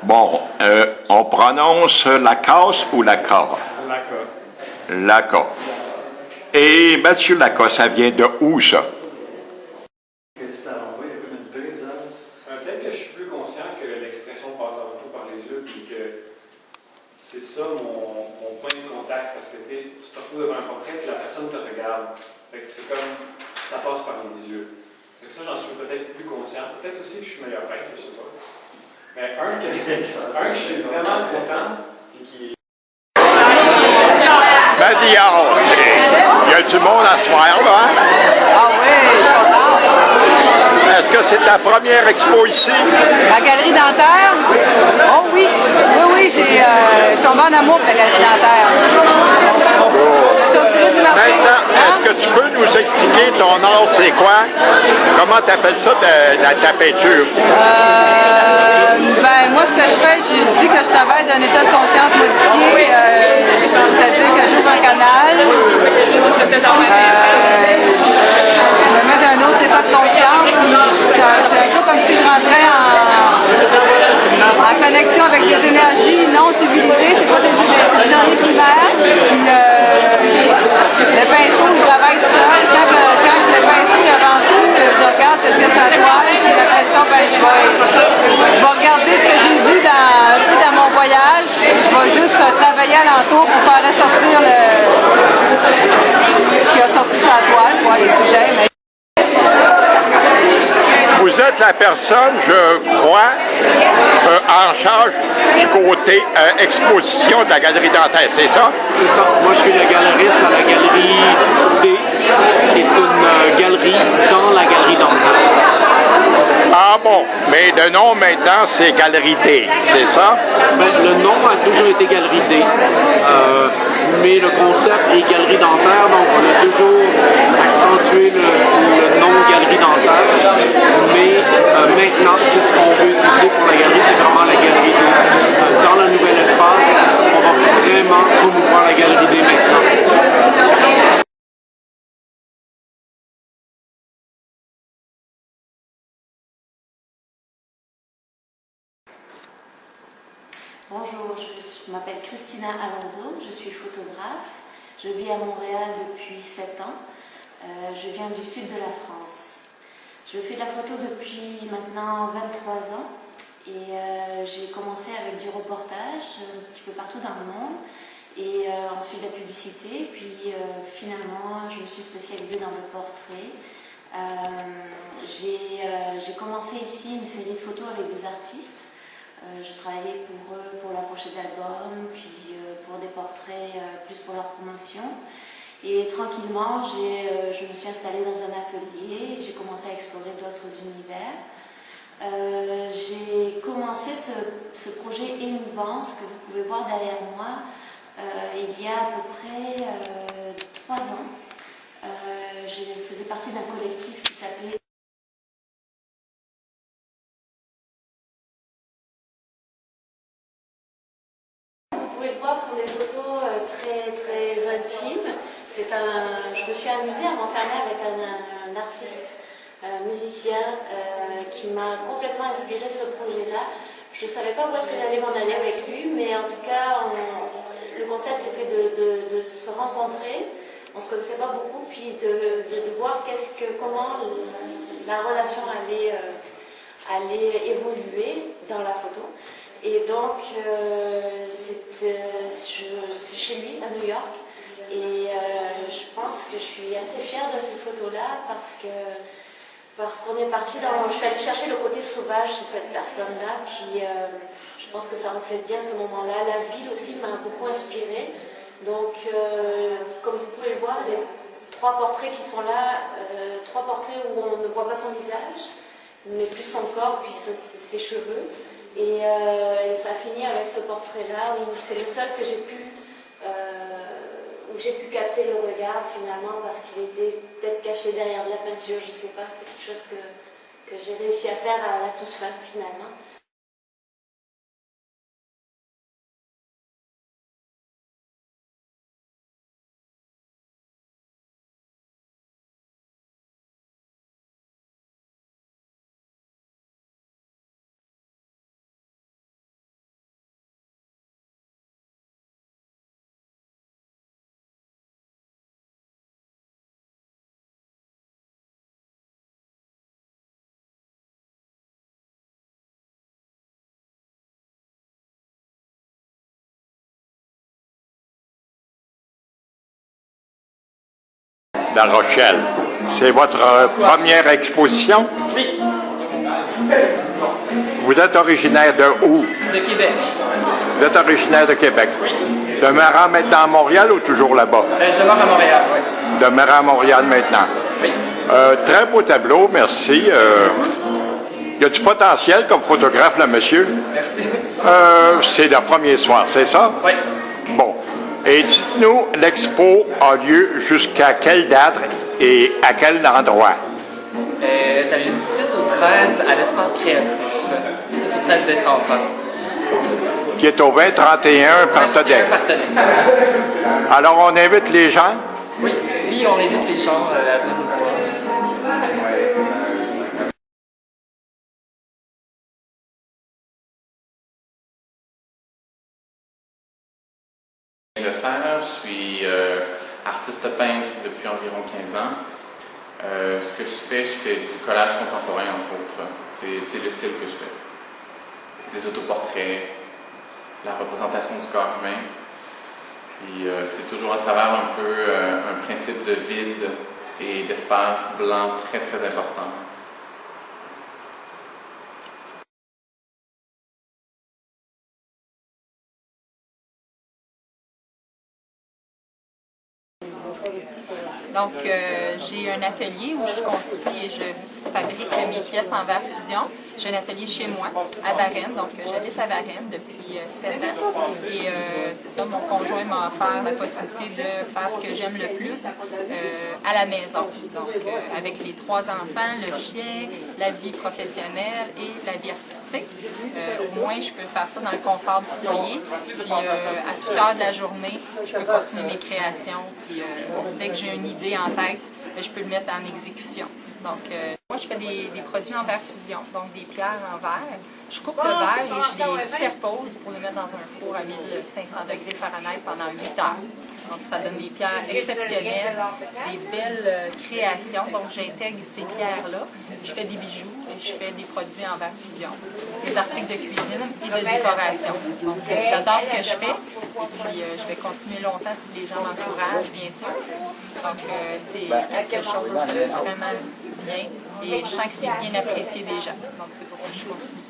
Bon, on prononce la casse ou la ca? La ca. Et Mathieu Laca, ça vient de où, ça? Peut-être que je suis plus conscient que l'expression passe avant tout par les yeux, puis que c'est ça mon point de contact, parce que tu te retrouves devant un portrait et la personne te regarde. Fait que c'est comme ça passe par les yeux. Fait que ça, j'en suis peut-être plus conscient. Peut-être aussi que je suis meilleur peintre, je sais pas. Mais un que je suis vraiment content, et qui est. Ben, Dior, il y a du monde à soir, là, hein? Ah oui, je suis contente. Est-ce que c'est ta première expo ici? La galerie dentaire? Oh oui, oui, je suis tombée en amour avec la galerie dentaire. Je suis retirée du marché. Maintenant, est-ce que tu peux nous expliquer ton art, c'est quoi? Comment tu appelles ça, ta peinture? Ben, moi, ce que je fais, je dis que je travaille d'un état de conscience modifié, c'est-à-dire que j'ouvre un canal, je me mets dans un autre état de conscience, puis c'est un peu comme si je rentrais en connexion avec des énergies non civilisées, c'est pas des énergies primaires, puis le pinceau, je travaille tout seul, quand le pinceau il avance, je regarde ce qu'il y a sur la toile, puis après ça, ben, je vais regarder ce que j'ai vu un peu dans mon voyage, je vais juste travailler alentour pour faire ressortir ce qui a sorti sur la toile, quoi, les sujets. Mais... Vous êtes la personne, je crois, en charge du côté exposition de la galerie dentaire, c'est ça? C'est ça. Moi, je suis le galeriste à la galerie D, qui est une galerie dans la galerie dentaire. Ah bon, mais le nom maintenant, c'est Galerie D, c'est ça? Ben, le nom a toujours été Galerie D, mais le concept est Galerie dentaire, donc on a toujours accentué le nom Galerie dentaire, mais maintenant, ce qu'on veut utiliser pour la galerie, c'est vraiment la Galerie D. Dans le nouvel espace, on va vraiment promouvoir la Galerie D maintenant. Bonjour, je m'appelle Christina Alonso, je suis photographe. Je vis à Montréal depuis 7 ans. Je viens du sud de la France. Je fais de la photo depuis maintenant 23 ans et j'ai commencé avec du reportage un petit peu partout dans le monde et ensuite la publicité. Puis finalement, je me suis spécialisée dans le portrait. J'ai commencé ici une série de photos avec des artistes. Je travaillais pour eux pour la pochette d'album, puis pour des portraits plus pour leur promotion. Et tranquillement, je me suis installée dans un atelier, j'ai commencé à explorer d'autres univers. J'ai commencé ce projet Émouvance que vous pouvez voir derrière moi il y a à peu près 3 ans. Je faisais partie d'un collectif qui s'appelait sur les photos très intimes. Je me suis amusée à m'enfermer avec un artiste, un musicien qui m'a complètement inspiré ce projet-là. Je ne savais pas où est-ce que j'allais m'en aller avec lui, mais en tout cas, le concept était de se rencontrer. On ne se connaissait pas beaucoup, puis de voir comment la relation allait évoluer dans la photo. Et donc, c'est chez lui, à New York. Et je pense que je suis assez fière de cette photo-là parce qu'on est parti dans... Je suis allée chercher le côté sauvage chez cette personne-là. Puis je pense que ça reflète bien ce moment-là. La ville aussi m'a beaucoup inspirée. Donc, comme vous pouvez le voir, les 3 portraits qui sont là, 3 portraits où on ne voit pas son visage, mais plus son corps, puis ses cheveux. Et ça a fini avec ce portrait-là où c'est le seul que j'ai pu capter le regard finalement parce qu'il était peut-être caché derrière de la peinture, je ne sais pas, c'est quelque chose que j'ai réussi à faire à la toute fin finalement. La Rochelle. C'est votre première exposition? Oui. Vous êtes originaire de où? De Québec. Vous êtes originaire de Québec? Oui. Demeurant maintenant à Montréal ou toujours là-bas? Je demeure à Montréal, oui. Demeurant à Montréal maintenant. Oui. Très beau tableau, merci. Y a du potentiel comme photographe, là, monsieur? Merci. C'est le premier soir, c'est ça? Oui. Bon. Et dites-nous, l'expo a lieu jusqu'à quelle date et à quel endroit? Ça a lieu du 6 au 13 à l'espace créatif. 6 au 13 décembre, pardon. Qui est au 2031 Partenay. Alors, on invite les gens? Oui, oui, on invite les gens à venir nous voir. Le Serre, je suis artiste peintre depuis environ 15 ans. Ce que je fais du collage contemporain, entre autres. C'est le style que je fais. Des autoportraits, la représentation du corps humain. Puis c'est toujours à travers un peu un principe de vide et d'espace blanc très très important. Donc, j'ai un atelier où je construis et je fabrique mes pièces en verre fusion. J'ai un atelier chez moi, à Varennes. Donc, j'habite à Varennes depuis 7 ans. Et c'est ça, mon conjoint m'a offert la possibilité de faire ce que j'aime le plus à la maison. Donc, avec les 3 enfants, le chien, la vie professionnelle et la vie artistique. Au moins, je peux faire ça dans le confort du foyer. Puis, à toute heure de la journée, je peux continuer mes créations. Puis, dès que j'ai une idée en tête, je peux le mettre en exécution. Donc, moi, je fais des produits en verre fusion, donc des pierres en verre. Je coupe le verre et je les superpose pour les mettre dans un four à 1500 degrés Fahrenheit pendant 8 heures. Donc, ça donne des pierres exceptionnelles, des belles créations. Donc, j'intègre ces pierres-là. Je fais des bijoux et je fais des produits en verre fusion. Des articles de cuisine et de décoration. Donc, j'adore ce que je fais. Et puis, je vais continuer longtemps si les gens m'encouragent, bien sûr. Donc, c'est quelque chose de vraiment bien. Et je sens que c'est bien apprécié déjà. Donc, c'est pour ça que je continue.